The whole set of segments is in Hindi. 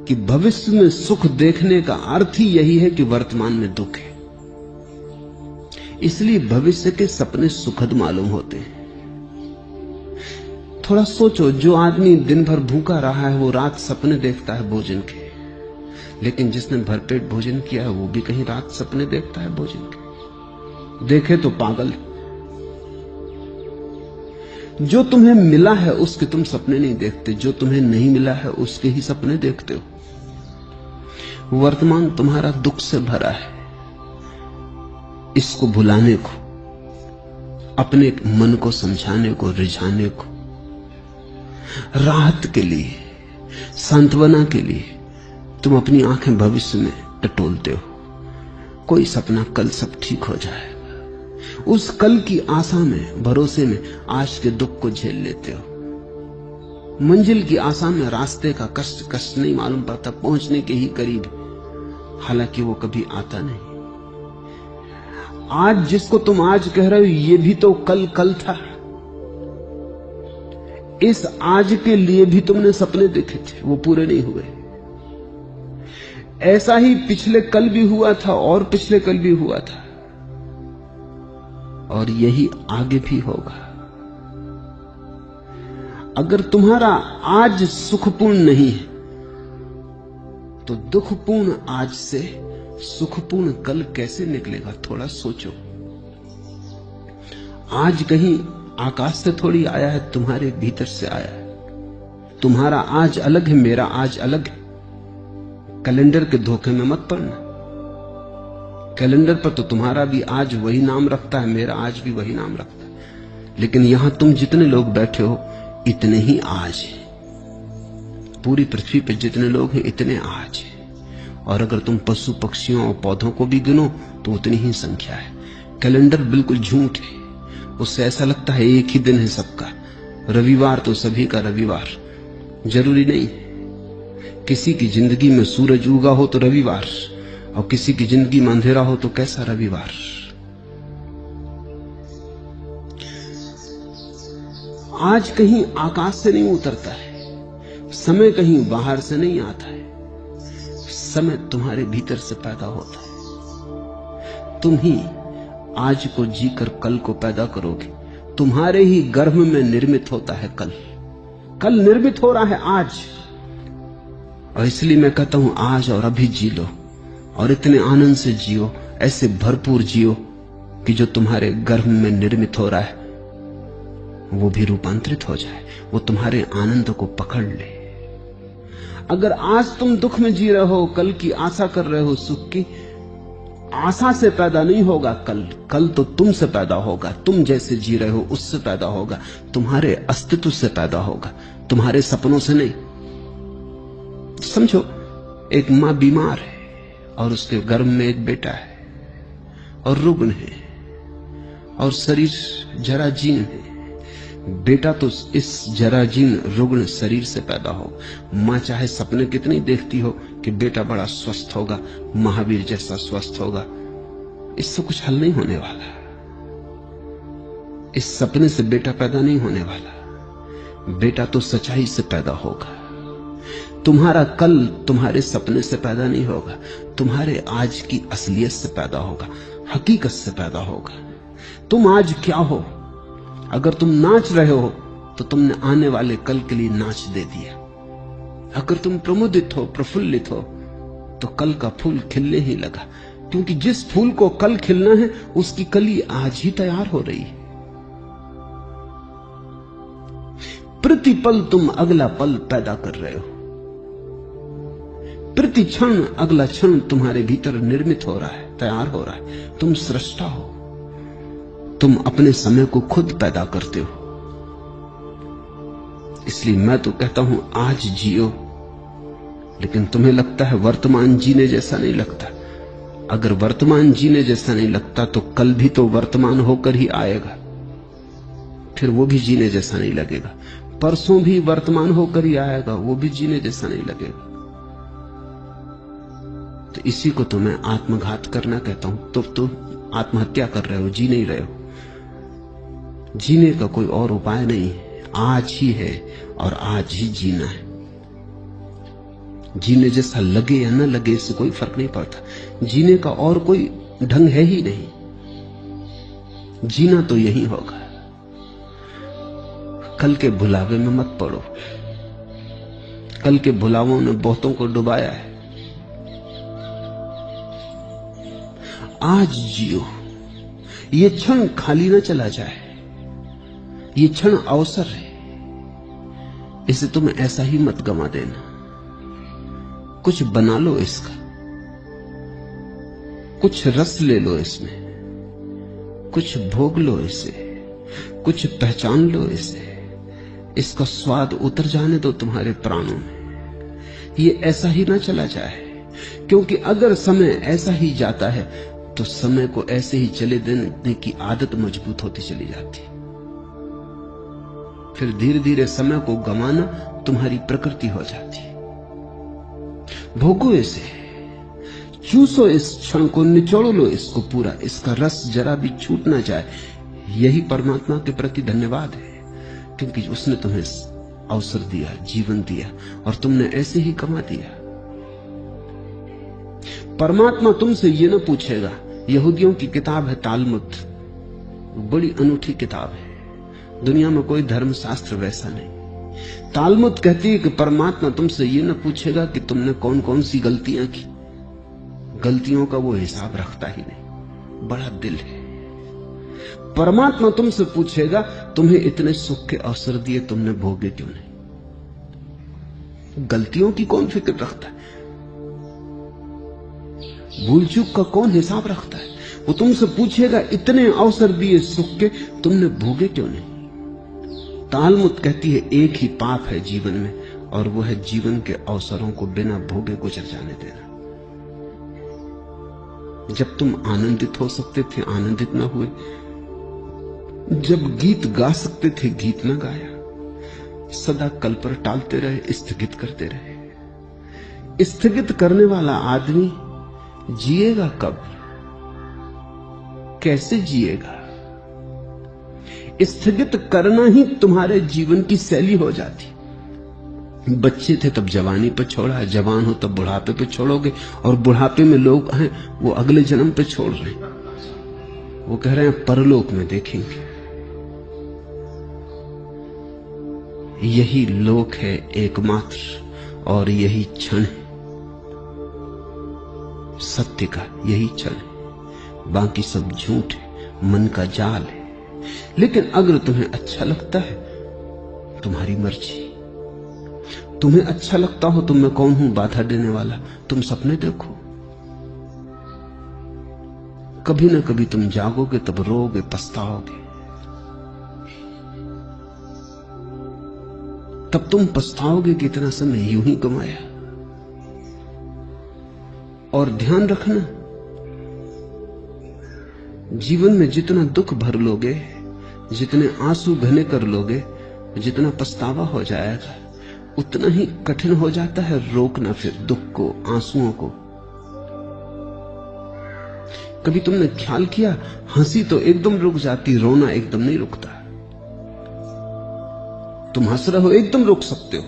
कि भविष्य में सुख देखने का अर्थ ही यही है कि वर्तमान में दुख है। इसलिए भविष्य के सपने सुखद मालूम होते हैं। थोड़ा सोचो, जो आदमी दिन भर भूखा रहा है वो रात सपने देखता है भोजन के, लेकिन जिसने भरपेट भोजन किया है वो भी कहीं रात सपने देखता है भोजन के। देखे तो पागल। जो तुम्हें मिला है उसके तुम सपने नहीं देखते, जो तुम्हें नहीं मिला है उसके ही सपने देखते हो। वर्तमान तुम्हारा दुख से भरा है। इसको भुलाने को, अपने मन को समझाने को, रिझाने को, राहत के लिए, सांत्वना के लिए तुम अपनी आंखें भविष्य में टटोलते हो। कोई सपना कल सब ठीक हो जाएगा, उस कल की आशा में, भरोसे में आज के दुख को झेल लेते हो। मंजिल की आशा में रास्ते का कष्ट कष्ट नहीं मालूम पड़ता, पहुंचने के ही करीब, हालांकि वो कभी आता नहीं। आज जिसको तुम आज कह रहे हो ये भी तो कल कल था। इस आज के लिए भी तुमने सपने देखे थे, वो पूरे नहीं हुए। ऐसा ही पिछले कल भी हुआ था और पिछले कल भी हुआ था, और यही आगे भी होगा। अगर तुम्हारा आज सुखपूर्ण नहीं है तो दुखपूर्ण आज से सुखपूर्ण कल कैसे निकलेगा? थोड़ा सोचो। आज कहीं आकाश से थोड़ी आया है, तुम्हारे भीतर से आया है। तुम्हारा आज अलग है, मेरा आज अलग है। कैलेंडर के धोखे में मत पड़ना। कैलेंडर पर तो तुम्हारा भी आज वही नाम रखता है, मेरा आज भी वही नाम रखता है, लेकिन यहां तुम जितने लोग बैठे हो इतने ही आज हैं। पूरी पृथ्वी पर जितने लोग हैं इतने आज हैं। और अगर तुम पशु पक्षियों और पौधों को भी गिनो तो उतनी ही संख्या है। कैलेंडर बिल्कुल झूठ है। उससे ऐसा लगता है एक ही दिन है सबका। रविवार तो सभी का रविवार जरूरी नहीं। किसी की जिंदगी में सूरज उगा हो तो रविवार, और किसी की जिंदगी में अंधेरा हो तो कैसा रविवार। आज कहीं आकाश से नहीं उतरता है, समय कहीं बाहर से नहीं आता है। समय तुम्हारे भीतर से पैदा होता है। तुम ही आज को जीकर कल को पैदा करोगे। तुम्हारे ही गर्भ में निर्मित होता है कल। कल निर्मित हो रहा है आज। और इसलिए मैं कहता हूं आज और अभी जी लो, और इतने आनंद से जियो, ऐसे भरपूर जियो कि जो तुम्हारे गर्भ में निर्मित हो रहा है वो भी रूपांतरित हो जाए, वो तुम्हारे आनंद को पकड़ ले। अगर आज तुम दुख में जी रहे हो, कल की आशा कर रहे हो सुख की, आशा से पैदा नहीं होगा कल। कल तो तुमसे पैदा होगा। तुम जैसे जी रहे हो उससे पैदा होगा, तुम्हारे अस्तित्व से पैदा होगा, तुम्हारे सपनों से नहीं। समझो, एक मां बीमार है और उसके गर्भ में एक बेटा है और रुग्ण है और शरीर जराजीर्ण है। बेटा तो इस जराजीर्ण रुग्ण शरीर से पैदा हो। मां चाहे सपने कितनी देखती हो कि बेटा बड़ा स्वस्थ होगा, महावीर जैसा स्वस्थ होगा, इससे कुछ हल नहीं होने वाला। इस सपने से बेटा पैदा नहीं होने वाला। बेटा तो सच्चाई से पैदा होगा। तुम्हारा कल तुम्हारे सपने से पैदा नहीं होगा, तुम्हारे आज की असलियत से पैदा होगा, हकीकत से पैदा होगा। तुम आज क्या हो? अगर तुम नाच रहे हो तो तुमने आने वाले कल के लिए नाच दे दिया। अगर तुम प्रमुदित हो, प्रफुल्लित हो, तो कल का फूल खिलने ही लगा, क्योंकि जिस फूल को कल खिलना है उसकी कली आज ही तैयार हो रही है। प्रतिपल तुम अगला पल पैदा कर रहे हो। प्रति क्षण अगला क्षण तुम्हारे भीतर निर्मित हो रहा है, तैयार हो रहा है। तुम सृष्टा हो। तुम अपने समय को खुद पैदा करते हो। इसलिए मैं तो कहता हूं आज जियो, लेकिन तुम्हें लगता है वर्तमान जीने जैसा नहीं लगता। अगर वर्तमान जीने जैसा नहीं लगता तो कल भी तो वर्तमान होकर ही आएगा, फिर वो भी जीने जैसा नहीं लगेगा। परसों भी वर्तमान होकर ही आएगा, वो भी जीने जैसा नहीं लगेगा। तो इसी को तो मैं आत्मघात करना कहता हूं। तो तुम आत्महत्या कर रहे हो, जी नहीं रहे हो। जीने का कोई और उपाय नहीं है, आज ही है और आज ही जीना है। जीने जैसा लगे या न लगे इससे कोई फर्क नहीं पड़ता। जीने का और कोई ढंग है ही नहीं। जीना तो यही होगा। कल के भुलावे में मत पड़ो। कल के भुलावों ने बहुतों को डुबाया है। आज जियो। ये क्षण खाली न चला जाए। ये क्षण अवसर है, इसे तुम ऐसा ही मत गंवा देना। कुछ बना लो इसका, कुछ रस ले लो इसमें, कुछ भोग लो इसे, कुछ पहचान लो इसे। इसका स्वाद उतर जाने दो तुम्हारे प्राणों में। ये ऐसा ही ना चला जाए, क्योंकि अगर समय ऐसा ही जाता है तो समय को ऐसे ही चले देने की आदत मजबूत होती चली जाती। फिर धीरे धीरे समय को गंवाना तुम्हारी प्रकृति हो जाती। भोगो इसे, चूसो इस क्षण को, निचोड़ लो इसको पूरा। इसका रस जरा भी छूट ना जाए। यही परमात्मा के प्रति धन्यवाद है, क्योंकि उसने तुम्हें अवसर दिया, जीवन दिया, और तुमने ऐसे ही गंवा दिया। परमात्मा तुमसे ये न पूछेगा। यहूदियों की किताब है तालमुद, बड़ी अनूठी किताब है। दुनिया में कोई धर्मशास्त्र वैसा नहीं। तालमुद कहती है कि परमात्मा तुमसे ये न पूछेगा कि तुमने कौन कौन सी गलतियां की। गलतियों का वो हिसाब रखता ही नहीं। बड़ा दिल है। परमात्मा तुमसे पूछेगा तुम्हें इतने सुख के अवसर दिए, तुमने भोगे क्यों नहीं? गलतियों की कौन फिक्र रखता है? भूल चूक का कौन हिसाब रखता है? वो तुमसे पूछेगा इतने अवसर दिए सुख के, तुमने भोगे क्यों नहीं? तालमुद कहती है एक ही पाप है जीवन में, और वो है जीवन के अवसरों को बिना भोगे गुजर जाने देना। जब तुम आनंदित हो सकते थे आनंदित ना हुए, जब गीत गा सकते थे गीत ना गाया, सदा कल पर टालते रहे, स्थगित करते रहे। स्थगित करने वाला आदमी जिएगा कब? कैसे जिएगा? स्थगित करना ही तुम्हारे जीवन की शैली हो जाती। बच्चे थे तब जवानी पर छोड़ा, जवान हो तब बुढ़ापे पे छोड़ोगे, और बुढ़ापे में लोग हैं वो अगले जन्म पे छोड़ रहे हैं। वो कह रहे हैं परलोक में देखेंगे। यही लोक है एकमात्र, और यही क्षण है सत्य का। यही क्षण है, बाकी सब झूठ है, मन का जाल है। लेकिन अगर तुम्हें अच्छा लगता है, तुम्हारी मर्जी। तुम्हें अच्छा लगता हो तो मैं कौन हूं बाधा देने वाला? तुम सपने देखो, कभी ना कभी तुम जागोगे, तब रोओगे, पछताओगे। तब तुम पछताओगे कि इतना समय यूं ही गंवाया। और ध्यान रखना, जीवन में जितना दुख भर लोगे, जितने आंसू बहने कर लोगे, जितना पछतावा हो जाएगा, उतना ही कठिन हो जाता है रोकना फिर दुख को, आंसुओं को। कभी तुमने ख्याल किया, हंसी तो एकदम रुक जाती, रोना एकदम नहीं रुकता। तुम हंस रहे हो एकदम रुक सकते हो,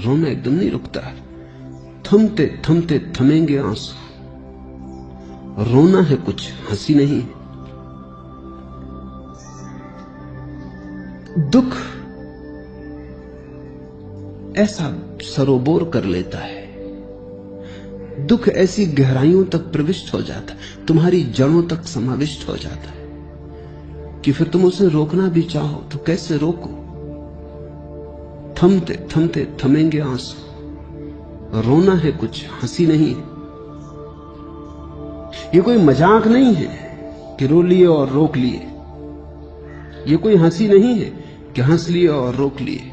रोना एकदम नहीं रुकता। थमते थमते थमेंगे आंसू। रोना है कुछ, हंसी नहीं। दुख ऐसा सरोबोर कर लेता है, दुख ऐसी गहराइयों तक प्रविष्ट हो जाता है, तुम्हारी जड़ों तक समाविष्ट हो जाता है कि फिर तुम उसे रोकना भी चाहो तो कैसे रोको। थमते थमते थमेंगे आंसू। रोना है कुछ, हंसी नहीं। ये कोई मजाक नहीं है कि रो लिए और रोक लिए। ये कोई हंसी नहीं है कि हंस लिए और रोक लिए।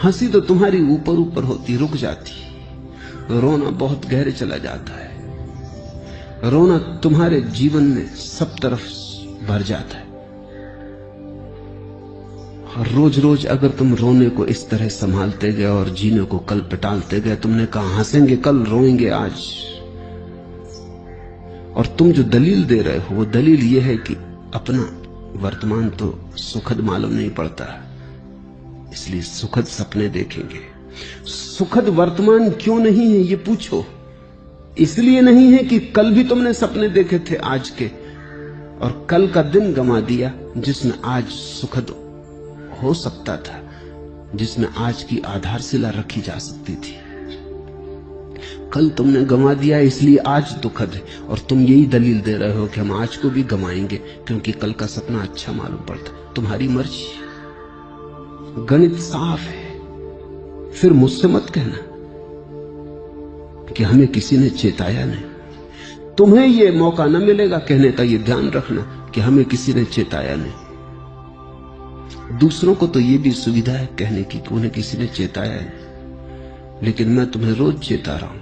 हंसी तो तुम्हारी ऊपर ऊपर होती, रुक जाती। रोना बहुत गहरे चला जाता है। रोना तुम्हारे जीवन में सब तरफ भर जाता है। और रोज रोज अगर तुम रोने को इस तरह संभालते गए और जीने को कल पे टालते गए, तुमने कहा हंसेंगे कल, रोएंगे आज, और तुम जो दलील दे रहे हो वो दलील ये है कि अपना वर्तमान तो सुखद मालूम नहीं पड़ता, इसलिए सुखद सपने देखेंगे। सुखद वर्तमान क्यों नहीं है, ये पूछो। इसलिए नहीं है कि कल भी तुमने सपने देखे थे आज के, और कल का दिन गंवा दिया जिसमें आज सुखद हो सकता था, जिसमें आज की आधारशिला रखी जा सकती थी। कल तुमने गंवा दिया इसलिए आज दुखद है, और तुम यही दलील दे रहे हो कि हम आज को भी गंवाएंगे क्योंकि कल का सपना अच्छा मालूम पड़ता। तुम्हारी मर्जी, गणित साफ है। फिर मुझसे मत कहना कि हमें किसी ने चेताया नहीं। तुम्हें यह मौका न मिलेगा कहने का, यह ध्यान रखना कि हमें किसी ने चेताया नहीं। दूसरों को तो यह भी सुविधा है कहने की कि उन्हें किसी ने चेताया नहीं, लेकिन मैं तुम्हें रोज चेता रहा हूं